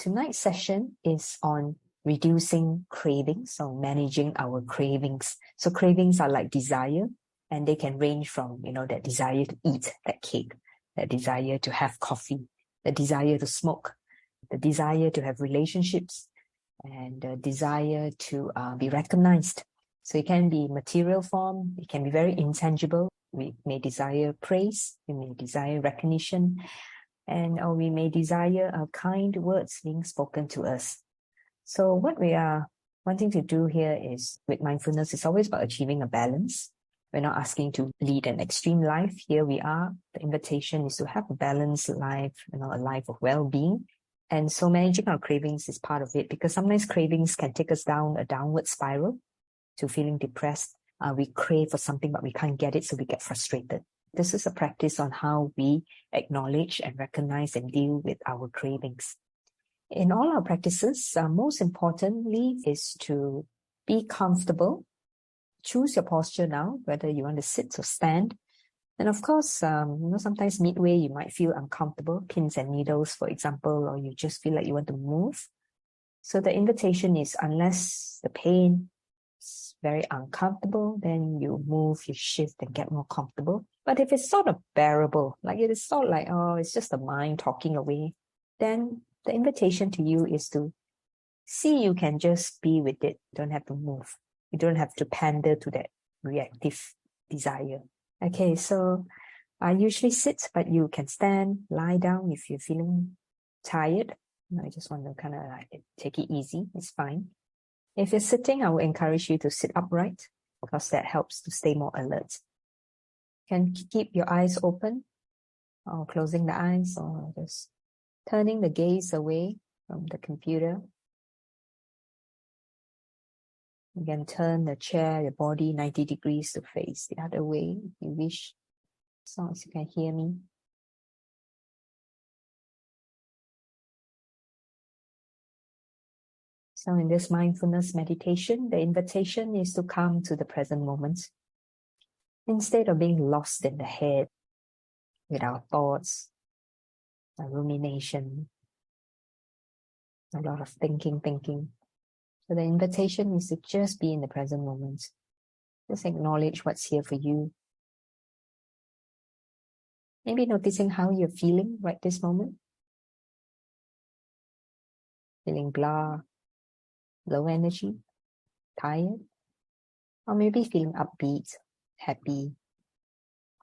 tonight's session is on reducing cravings, so managing our cravings. So cravings are like desire, and they can range from, that desire to eat that cake, that desire to have coffee, the desire to smoke, the desire to have relationships, and the desire to be recognized. So it can be material form, it can be very intangible. We may desire praise, we may desire recognition, or we may desire kind words being spoken to us. So what we are wanting to do here is, with mindfulness, it's always about achieving a balance. We're not asking to lead an extreme life. Here we are. The invitation is to have a balanced life, a life of well-being. And so managing our cravings is part of it, because sometimes cravings can take us down a downward spiral to feeling depressed. We crave for something, but we can't get it, so we get frustrated. This is a practice on how we acknowledge and recognize and deal with our cravings. In all our practices, most importantly is to be comfortable. Choose your posture now, whether you want to sit or stand. And of course, sometimes midway you might feel uncomfortable, pins and needles, for example, or you just feel like you want to move. So the invitation is, unless the pain is very uncomfortable, then you move, you shift and get more comfortable. But if it's sort of bearable, like it is sort of like, it's just the mind talking away, then the invitation to you is to see you can just be with it. You don't have to move. You don't have to pander to that reactive desire. Okay, so I usually sit, but you can stand, lie down if you're feeling tired. I just want to kind of take it easy. It's fine. If you're sitting, I will encourage you to sit upright, because that helps to stay more alert. You can keep your eyes open, or closing the eyes, or just turning the gaze away from the computer. You can turn the chair, your body 90 degrees to face the other way if you wish, as long as you can hear me. So in this mindfulness meditation, the invitation is to come to the present moment. Instead of being lost in the head with our thoughts, our rumination, a lot of thinking. So the invitation is to just be in the present moment. Just acknowledge what's here for you. Maybe noticing how you're feeling right this moment. Feeling blah, low energy, tired, or maybe feeling upbeat, happy,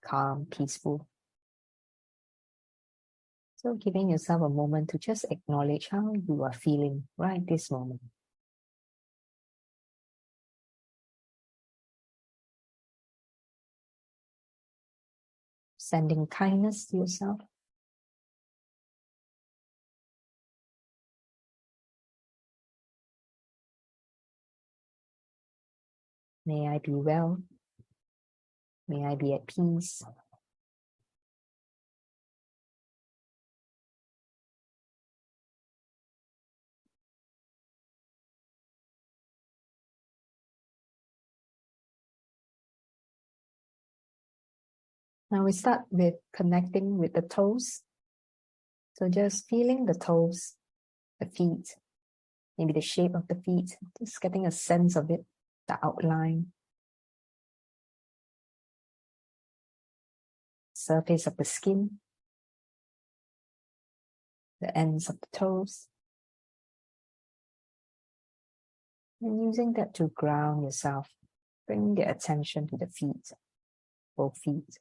calm, peaceful. So giving yourself a moment to just acknowledge how you are feeling right this moment. Sending kindness to yourself. May I be well. May I be at peace. Now we start with connecting with the toes. So just feeling the toes, the feet, maybe the shape of the feet, just getting a sense of it, the outline, surface of the skin, the ends of the toes. And using that to ground yourself, bring the attention to the feet, both feet.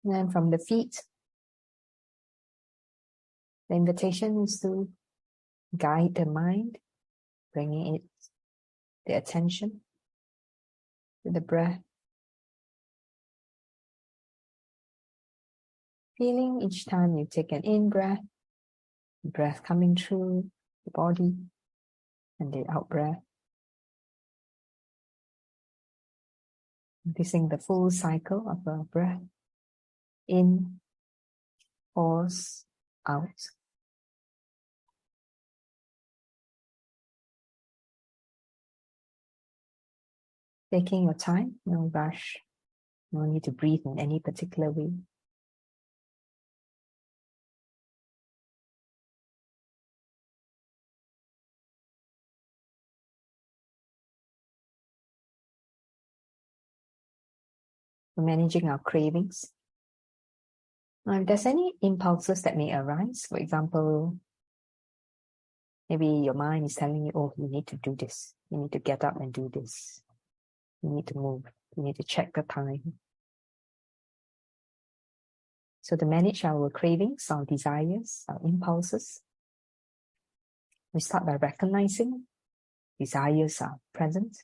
And then from the feet, the invitation is to guide the mind, bringing the attention to the breath. Feeling each time you take an in-breath, breath coming through the body, and the out-breath. Noticing the full cycle of the breath. In, pause, out. Taking your time, no rush, no need to breathe in any particular way. Managing our cravings. Now, if there's any impulses that may arise, for example, maybe your mind is telling you, oh, you need to do this. You need to get up and do this. You need to move. You need to check the time. So to manage our cravings, our desires, our impulses, we start by recognizing desires are present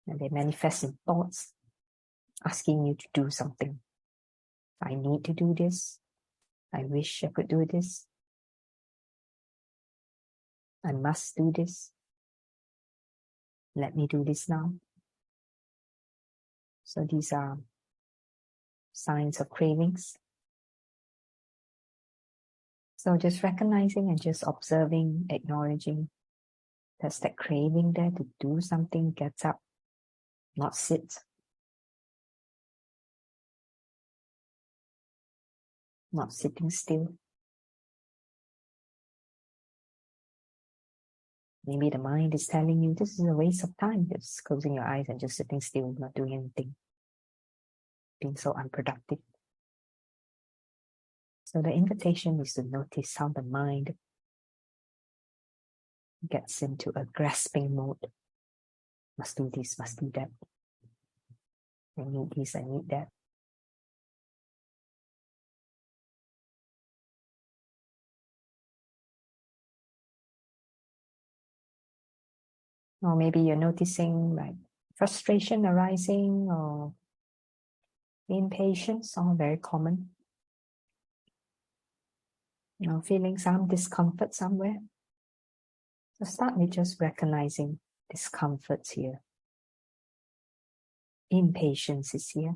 and they manifest in thoughts, asking you to do something. I need to do this. I wish I could do this. I must do this. Let me do this now. So these are signs of cravings. So just recognizing and just observing, acknowledging, there's that craving there to do something, get up, not sit, not sitting still. Maybe the mind is telling you this is a waste of time, just closing your eyes and just sitting still, not doing anything, being so unproductive. So the invitation is to notice how the mind gets into a grasping mode. Must do this, must do that. I need this, I need that. Or maybe you're noticing like frustration arising or impatience, all very common. Feeling some discomfort somewhere. So start with just recognizing discomforts here. Impatience is here.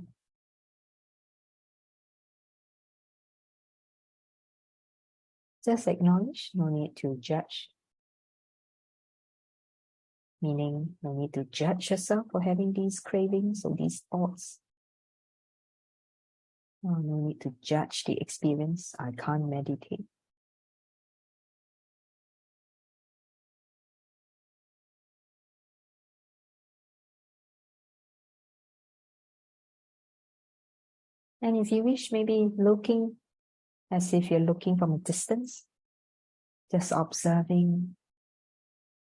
Just acknowledge, no need to judge. Meaning, no need to judge yourself for having these cravings or these thoughts. No need to judge the experience. I can't meditate. And if you wish, maybe looking as if you're looking from a distance, just observing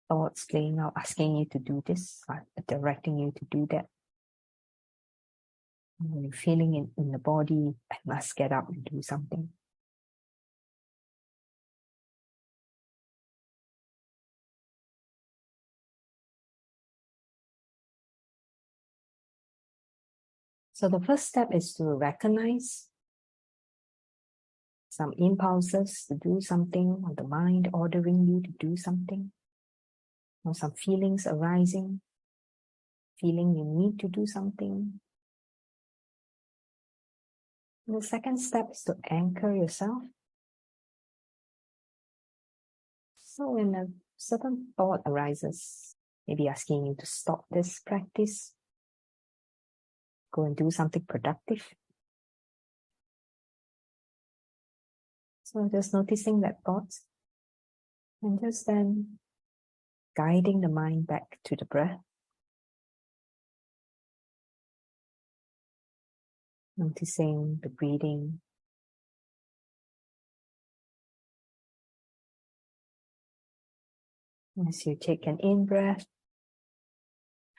thoughts playing out, asking you to do this, directing you to do that. When you're feeling it in the body, I must get up and do something. So the first step is to recognize some impulses to do something, or the mind ordering you to do something, or some feelings arising, feeling you need to do something. And the second step is to anchor yourself. So when a certain thought arises, maybe asking you to stop this practice, go and do something productive. So just noticing that thought and just then guiding the mind back to the breath. Noticing the breathing. As you take an in-breath,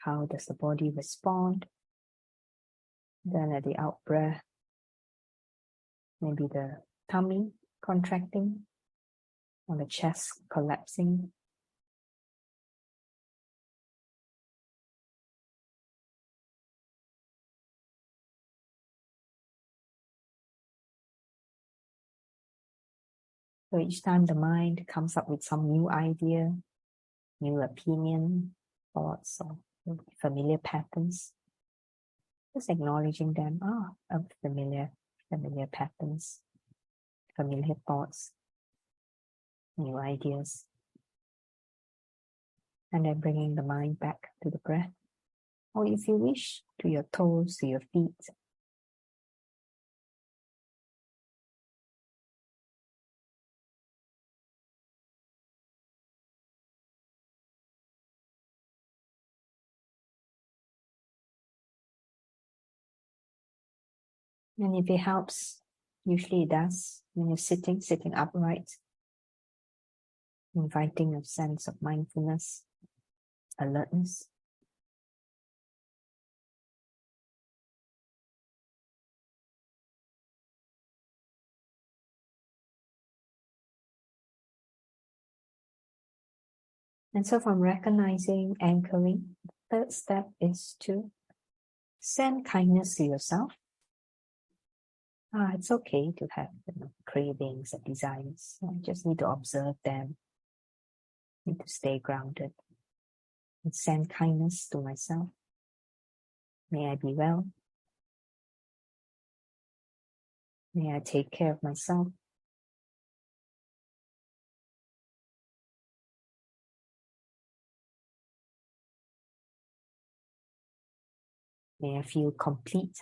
how does the body respond? Then at the out-breath, maybe the tummy contracting or the chest collapsing. So each time the mind comes up with some new idea, new opinion, thoughts, or familiar patterns, just acknowledging them, familiar patterns, familiar thoughts, new ideas. And then bringing the mind back to the breath. or if you wish, to your toes, to your feet. And if it helps, usually it does, when you're sitting upright, inviting a sense of mindfulness, alertness. And so from recognizing, anchoring, the third step is to send kindness to yourself. It's okay to have cravings and desires. I just need to observe them. Need to stay grounded. And send kindness to myself. May I be well. May I take care of myself. May I feel complete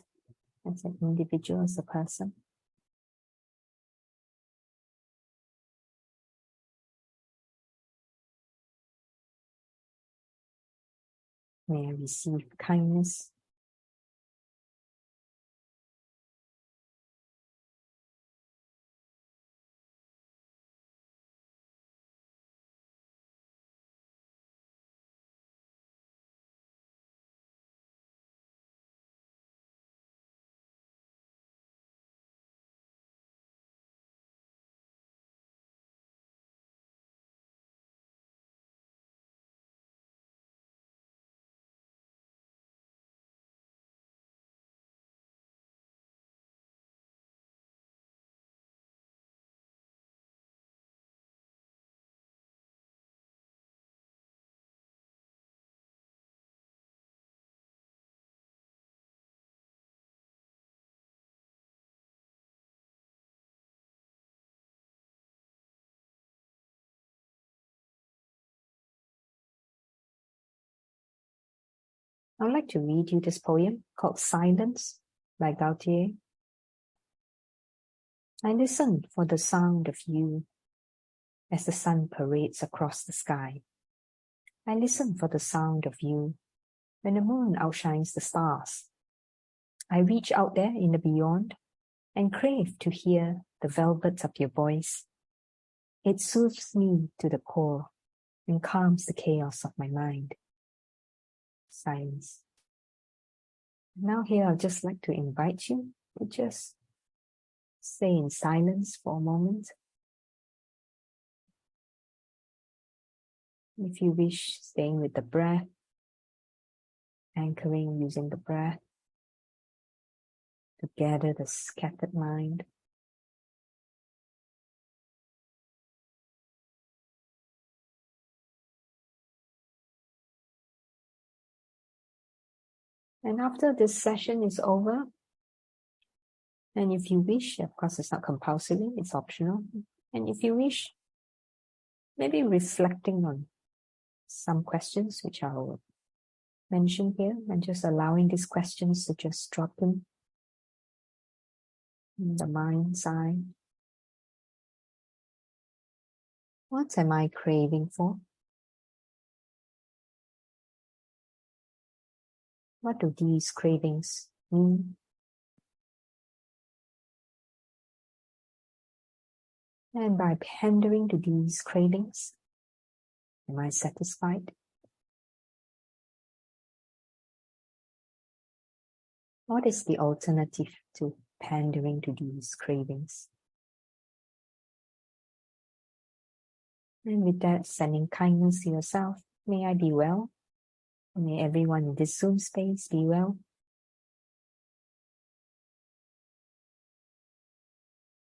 as an individual, as a person. May I receive kindness. I'd like to read you this poem called Silence by Gautier. I listen for the sound of you as the sun parades across the sky. I listen for the sound of you when the moon outshines the stars. I reach out there in the beyond and crave to hear the velvet of your voice. It soothes me to the core and calms the chaos of my mind. Silence. Now here, I'd just like to invite you to just stay in silence for a moment. If you wish, staying with the breath, anchoring using the breath to gather the scattered mind. And after this session is over, and if you wish, of course it's not compulsory, it's optional. And if you wish, maybe reflecting on some questions which I'll mention here, and just allowing these questions to just drop in the mind's eye. What am I craving for? What do these cravings mean? And by pandering to these cravings, am I satisfied? What is the alternative to pandering to these cravings? And with that, sending kindness to yourself. May I be well. May everyone in this Zoom space be well.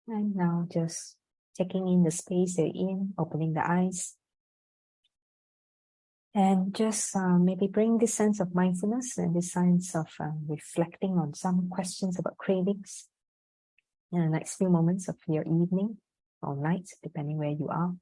And now just taking in the space you're in, opening the eyes. And just maybe bring this sense of mindfulness and this sense of reflecting on some questions about cravings in the next few moments of your evening or night, depending where you are.